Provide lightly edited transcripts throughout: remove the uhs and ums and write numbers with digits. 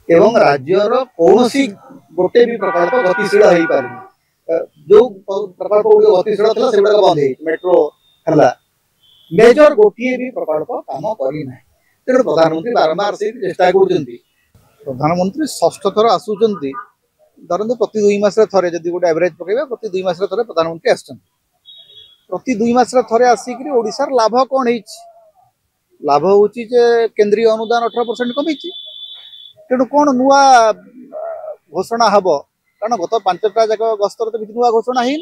एवं राज्यर कौन गोटे भी प्रकल्प गतिशील हो पारे जो प्रकल्प गुड़ गतिशील था से बंद मेट्रो है मेजर गोटे भी प्रकल्प कम करना तेणु प्रधानमंत्री बारंबार से चेष्टा कर प्रधानमंत्री षष्ठ थर आसुंच धरत प्रति 2 मास थे जब गोटे एवरेज पकड़ा प्रति 2 मास थे प्रधानमंत्री आस प्रति 2 मास थे आसिक ओडिशार लाभ कौन है लाभ हूँ केंद्रीय अनुदान 18% कमी तेणु कौन नुआ घोषणा हम कारण गत 5टा जाक गस्तर तो किसी नुआ घोषणा है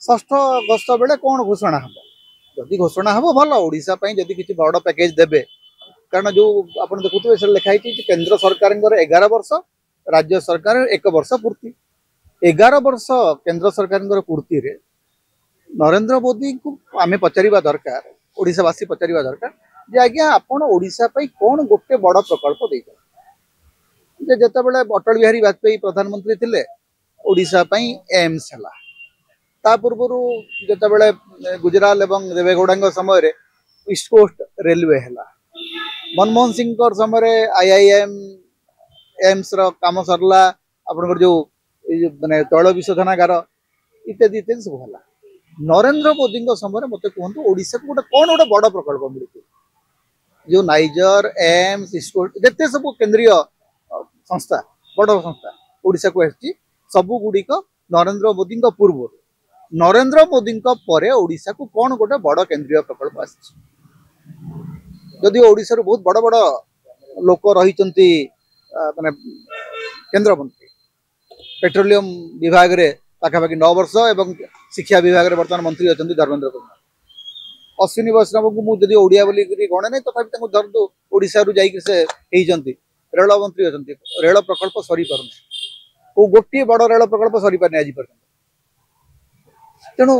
षष्ठ गस्त बेले कौन घोषणा हम जदि घोषणा हम भल ओडिशा जदि किसी बड़ पैकेज देवे कारण जो आप देखुए से लिखाई केंद्र सरकार 11 वर्ष राज्य सरकार 1 वर्ष पूर्ति 11 वर्ष केंद्र सरकार पूर्ति रे नरेंद्र मोदी को आम पचारिबा दरकार ओडिशावासी पचारिबा दरकार जे आज्ञा आपण ओडिशा पई कोन गोटे बड़ प्रकल्प देइछन जे जते बेले अटल बिहारी वाजपेयी प्रधानमंत्री थिले ओडिशा पई एम्स हला ता पूर्वरु जते बेले गुजरात एवं देवेगौड़ा समय रे ईस्ट कोस्ट रेलवे हला मनमोहन सिंह समय आईआईएम एम्स रो काम सरला आपन जो माने तैल विशोधनागार इत्यादि इत्यादि सब हला नरेंद्र मोदी समय मत कहतु ओडिशा को गोटे कौन गोटे बड़ प्रकल्प मिलती जो नाइजर एम्स स्कोट जिते सब केंद्रीय संस्था बड़ संस्था ओडिशा को आसी सबू गुड़िक नरेंद्र मोदी पूर्व नरेंद्र मोदी पर ओडिशा को कौन गोटे बड़ केंद्रीय प्रकल्प आसी जदि ओडिशा रू बहुत बड़ बड़ लोक रही माने केंद्र मंत्री पेट्रोलियम विभाग रे पाखापाखि 9 वर्ष एवं शिक्षा विभाग रे वर्तमान मंत्री अच्छा धर्मेंद्र प्रधान अश्विनी वैष्णव को मुझे ओडिया बोली गणे नहीं तथापि धरतु ओडिशा रू जाइए से रेल मंत्री अच्छा रेल प्रकल्प सरी पार को गोटे बड़ रेल प्रकल्प सरी पारे आज पर्यटन तेणु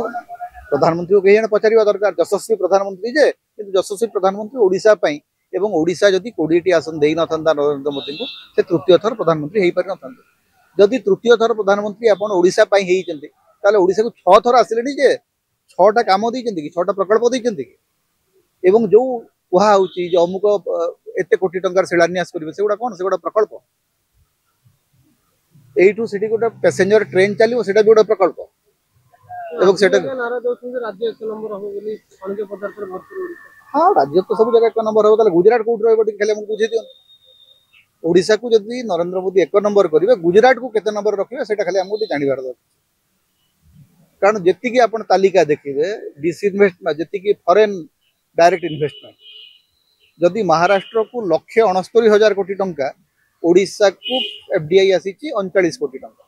प्रधानमंत्री को कहीं पचार दरकार यशस्वी प्रधानमंत्री जे कि यशस्वी प्रधानमंत्री ओडिशा एवं ओडिशा जदि 20टी आसन दे न था नरेंद्र मोदी को से तृतीय थर प्रधानमंत्री हो पारि न जदि तृतीय थर प्रधानमंत्री आपण ओडिशा ताले ओडिशा को 6 थर आसिले जे 6टा काम देइचंती कि 6टा प्रकल्प देइचंती कि एवं जो कुहा होची जे अमुक एते कोटी टंकार शिलान्यास करिवे सेगुडा कोन सेगुडा प्रकल्प एइटू सिटी गोटे पैसेंजर ट्रेन चलियो सेटा भी गोटे प्रकल्प एवं सेटा नारा दोसन राज्य 1 नंबर हो बोली खनिज पदार्थ भरपूर हां राज्य तो सब जगह 1 नंबर हो ताले गुजरात कोट रहबो खेले हम बुझे दियो ओडिशा को जदि नरेंद्र मोदी 1 नंबर करिवे गुजरात को केते नंबर रखिवे सेटा खाली हमको जानिबार दरकार कारण जेतिकी आपण तालिका देखिबे डिसइन्वेस्टमेंट जेतिकी फॉरेन डायरेक्ट इन्वेस्टमेंट जदि महाराष्ट्र को 1,69,000 कोटी टंका ओडिशा को एफडीआई आसी 39 कोटी टंका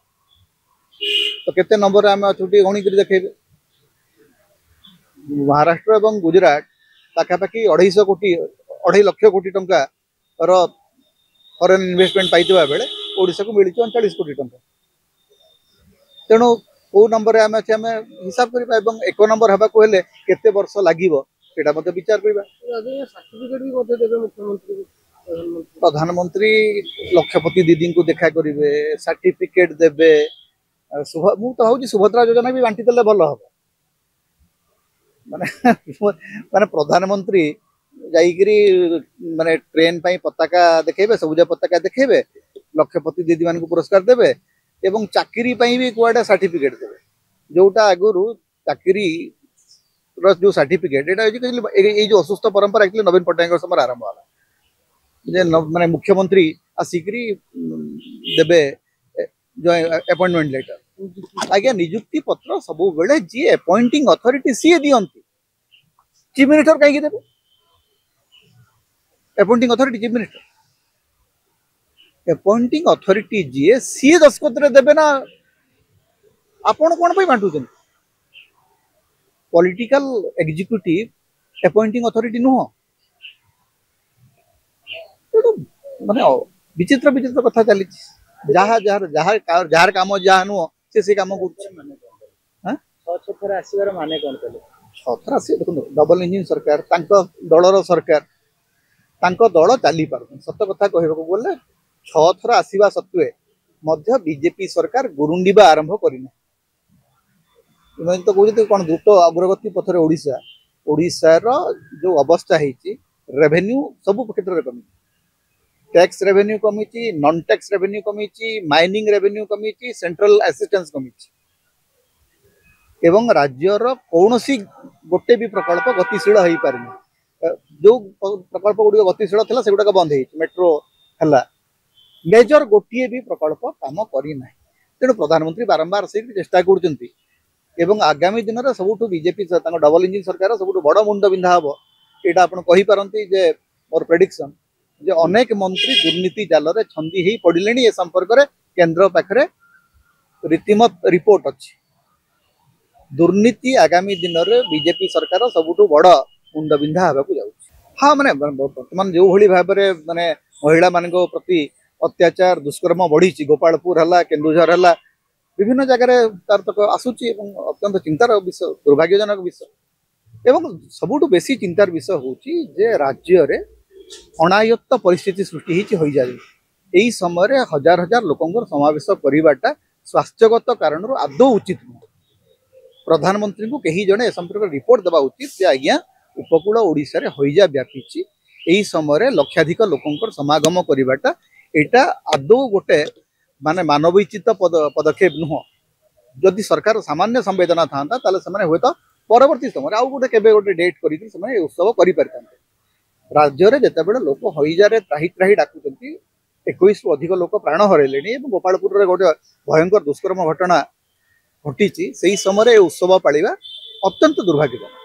तो केते नंबर आम छुट्टी गणी कर देखेबे महाराष्ट्र एवं गुजरात पाखापाखि 250 कोटी 2.5 लाख कोटी टंका फॉरेन इन्वेस्टमेंट पाइथिबा बेले ओडिशा को मिली 39 कोटी टंका तेणु को नंबर आम अच्छे आम हिसाब करबा एवं 1 नंबर हबा को हेले केते वर्ष लागिवो सेटा मते विचार करबा सर्टिफिकेट भी मते देबे मुख्यमंत्री प्रधानमंत्री लक्षपति दीदी को देखा करिवे सर्टिफिकेट देबे मु तो हूँ सुभद्रा योजना भी बांटी देले भल हम माने माने प्रधानमंत्री जाइकरी माने ट्रेन पाई पताका देखेबे सबुज पताका देखेबे लक्षपति दीदी मान को पुरस्कार देबे एवं चाकरी पाई भी कुआडा सर्टिफिकेट देबे जोटा आगुरु चाकरी जो सर्टिफिकेट एटा ए जो असुस्थ परंपरा एक्चुअली नवीन पटनायक समय आरंभ होला जे माने मुख्यमंत्री आसिकरी देबे जो अपॉइंटमेंट लेटर आज्ञा नियुक्ति पत्र सब बेले जी अपॉइंटिंग अथॉरिटी सी दियंती चीफ मिनिस्टर कहीं देबे appointing authority chief minister appointing authority जी सी दस्खत रे देबे ना आपण कोन पई बांटुछन पॉलिटिकल एग्जीक्यूटिव अपॉइंटिंग अथॉरिटी नुह माने विचित्र विचित्र कथा चली जहाँ जहाँ जहाँ जार काम जहाँ नुह से काम कर आसबार माने कौन कले 6 थर आसी देखो डबल इंजिन सरकार दलर सरकार दल चली पार सत कथा कहवाक बोले 6 थर आसवा सत्वे मध्य बीजेपी सरकार गुरुंडीबा आरंभ करना तो कहते कौन द्रुत अग्रगति पथरे ओडिशा रो जो अवस्था है रेवेन्यू सब क्षेत्र में कमी टैक्स रेवेन्यू कमी, नॉन टैक्स रेवेन्यू कमी, माइनिंग रेवेन्यू कमी, सेंट्रल असिस्टेंस कमी एवं राज्यर कौन गोटे भी प्रकल्प गतिशील हो पारे जो प्रकल्प गुड़िक गतिशील था से गुड़ाक बंद हो मेट्रो है मेजर गोटे भी प्रकल्प काम करना तेणु प्रधानमंत्री बारंबार से चेष्टा कर आगामी दिन में सबुठ बीजेपी डबल इंजिन सरकार सब बड़ मुंड बिंधा हम यहाँ आपरती जे मोर प्रेडिक्शन जे अनेक मंत्री दुर्नीति जाल छंदी हो पड़े ए संपर्क में केन्द्र पाखे रीतिमत रिपोर्ट अच्छी दुर्नीति आगामी दिन में बीजेपी सरकार सबुठ बड़ मुंड बिंधा हाँ हाँ माने बर्तमान जो भाव में माने महिला मान प्रति अत्याचार दुष्कर्म बढ़ी गोपालपुर है केन्दुझर है विभिन्न जगह तार तक आसूची अत्यंत चिंतार विषय दुर्भाग्यजनक विषय एवं सबुठ बेसी चिंतार विषय हूँ राज्य में अनायत्त परिस्थिति सृष्टि हो जाए यही समय हजार हजार लोक समावेश करवाटा स्वास्थ्यगत कारण आदौ उचित नुह प्रधानमंत्री को कहीं जड़े संपर्क रिपोर्ट देवा उचित आज्ञा उपकूल ओडिशा रे हईजा व्यापी यही समय लक्षाधिक लोक समागम करवाटा यहाँ आदौ गोटे माने मानवीचित पदक्षेप नुह जदि सरकार सामान्य संवेदना था हूँ तो परवर्ती समय आउ गोटे केबे गोटे डेट कर उत्सव कर राज्य में जिते बड़े लोक हईजा त्राही त्राही डाकुंट 21 रु अधिक लोक प्राण हरैले गोपालपुर में गोटे भयंकर दुष्कर्म घटना घटी से समय उत्सव पालिबा अत्यंत दुर्भाग्यजनक।